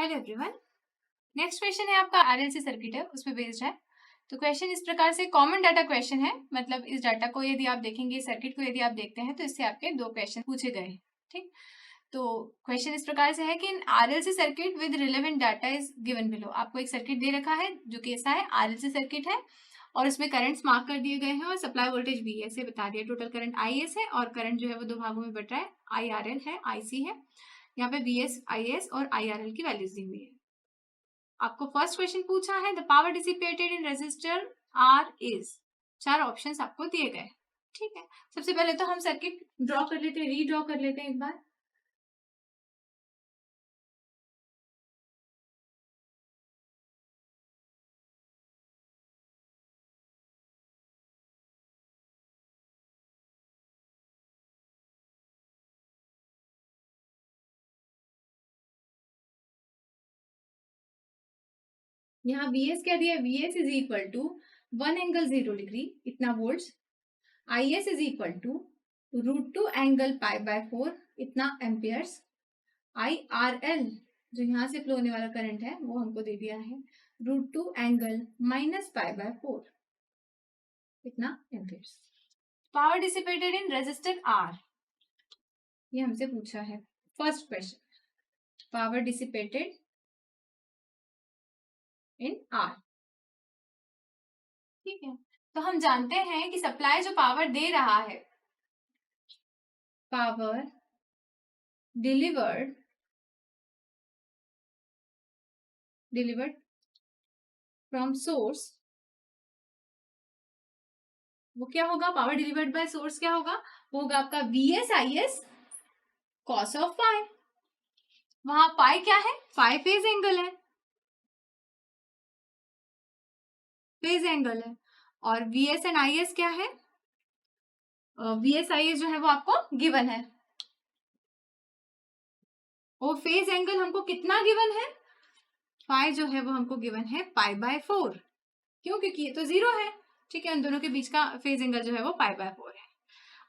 Hello everyone, next question है आपका RLC circuit है, उस पर बेस्ड है। तो क्वेश्चन इस प्रकार से कॉमन डाटा क्वेश्चन है, मतलब इस डाटा को यदि आप देखेंगे, सर्किट को यदि आप देखते हैं तो इससे आपके दो क्वेश्चन पूछे गए हैं। ठीक, तो क्वेश्चन इस प्रकार से है कि RLC circuit with relevant data is given below. आपको एक सर्किट दे रखा है जो कि ऐसा है, आरएलसी सर्किट है और उसमें करंट्स मार्क कर दिए गए हैं और सप्लाई वोल्टेज भी ऐसे बता दिया। टोटल करंट IS है और करंट जो है वो दो भागों में बट रहा है, IRL है, IC है। यहाँ पे VS, IS और IRL की वैल्यूज दी हुई है। आपको फर्स्ट क्वेश्चन पूछा है the power dissipated in resistor R is, चार ऑप्शंस आपको दिए गए। ठीक है, सबसे पहले तो हम सर्किट ड्रॉ कर लेते हैं, रीड्रॉ कर लेते हैं एक बार। यहाँ VS क्या दिया है, VS इज इक्वल टू 1 ∠0 इतना volts, IS is equal to √2 ∠ π/4 इतना एम्पियर्स, IRL जो यहाँ से फ्लो होने वाला करंट है वो हमको दे दिया है √2 ∠ -π/4 इतना amperes. Power dissipated in resistor R, ये हमसे पूछा है first question, power dissipated in R। ठीक है, तो हम जानते हैं कि सप्लाई जो पावर दे रहा है, पावर डिलीवर्ड फ्रॉम सोर्स, वो क्या होगा, पावर डिलीवर्ड बाय सोर्स क्या होगा, वो होगा आपका VS IS cos ऑफ पाई। वहां पाई क्या है, पाई फेज एंगल है, फेज एंगल है। और VS एंड IS क्या है, VS IS जो है वो आपको गिवन है। वो फेज एंगल हमको कितना गिवन है, पाई जो है वो हमको गिवन है π/4। क्यों, क्योंकि ये तो 0 है। ठीक है, उन दोनों के बीच का फेज एंगल जो है वो π/4 है।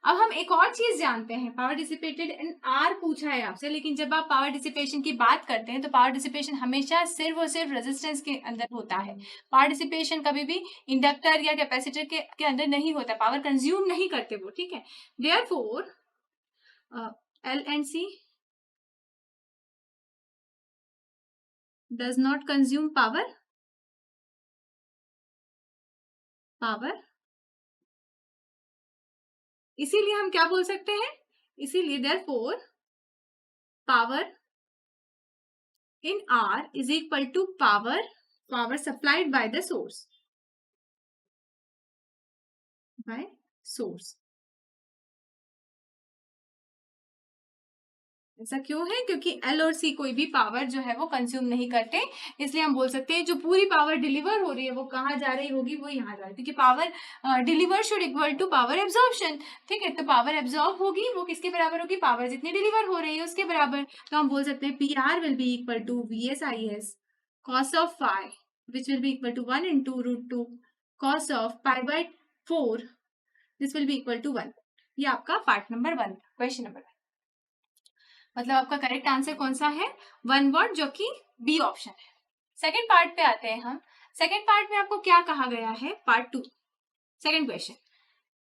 अब हम एक और चीज जानते हैं, पावर डिसिपेटेड इन R पूछा है आपसे, लेकिन जब आप पावर डिसिपेशन की बात करते हैं तो पावर डिसिपेशन हमेशा सिर्फ और सिर्फ रेजिस्टेंस के अंदर होता है। पावर डिसिपेशन कभी भी इंडक्टर या कैपेसिटर के अंदर नहीं होता, पावर कंज्यूम नहीं करते वो। ठीक है, therefore L and C does not consume power, इसीलिए हम क्या बोल सकते हैं, इसीलिए therefore power in R is equal to power supplied by the source, by source। ऐसा क्यों है, क्योंकि L और C कोई भी पावर जो है वो कंज्यूम नहीं करते, इसलिए हम बोल सकते हैं जो पूरी पावर डिलीवर हो रही है वो कहाँ जा रही होगी, वो यहाँ जा रही है, क्योंकि power deliver should equal to power absorption. ठीक है, तो पावर एब्जॉर्ब होगी वो किसके बराबर होगी, पावर जितनी डिलीवर हो रही है उसके बराबर। तो हम बोल सकते हैं PR will be equal to VS IS cos of phi which will be equal to 1 into √2 cos of π/4, this will be equal to 1। ये आपका पार्ट नंबर 1, क्वेश्चन नंबर 1। मतलब आपका करेक्ट आंसर कौन सा है, 1 वर्ड, जो कि बी ऑप्शन है। सेकेंड पार्ट पे आते हैं हम। सेकेंड पार्ट में आपको क्या कहा गया है, part 2 second question,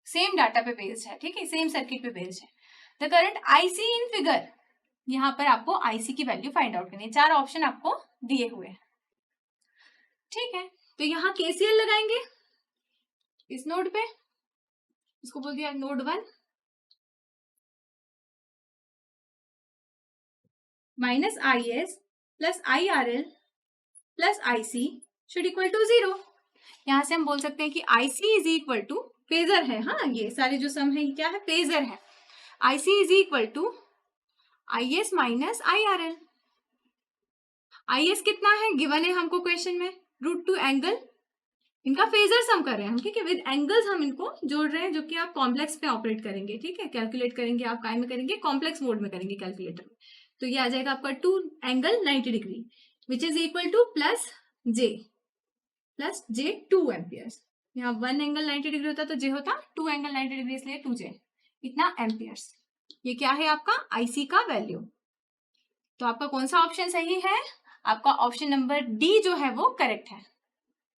same data पे बेस्ड है। ठीक है, सेम सर्किट पे बेस्ड है। The current IC in figure, यहाँ पर आपको IC की वैल्यू फाइंड आउट करनी है। चार ऑप्शन आपको दिए हुए हैं। ठीक है, तो यहाँ KCL लगाएंगे इस नोड पे, इसको बोल दिया node 1, -IS plus IRL plus IC should equal to 0। यहाँ से हम बोल सकते हैं कि IC is equal to, phasor है, हाँ ये सारे जो सम है ये क्या है, फेजर है। IC is equal to IS minus IRL। IS कितना है, गिवन है हमको क्वेश्चन में, √2 एंगल, इनका फेजर सम कर रहे हैं हम। ठीक है, विद एंगल्स हम इनको जोड़ रहे हैं, जो कि आप कॉम्प्लेक्स पे ऑपरेट करेंगे। ठीक है, कैलकुलेट करेंगे आप, काय में करेंगे, कॉम्प्लेक्स मोड में करेंगे कैलकुलेटर में। तो ये आ जाएगा आपका 2 ∠ 90 which is equal two plus J 2 amperes. यहाँ 1 ∠ 90 होता तो J होता 2 ∠ 90, इसलिए 2J इतना एम्पियर्स। ये क्या है आपका IC का वैल्यू। तो आपका कौन सा ऑप्शन सही है, आपका ऑप्शन नंबर डी जो है वो करेक्ट है।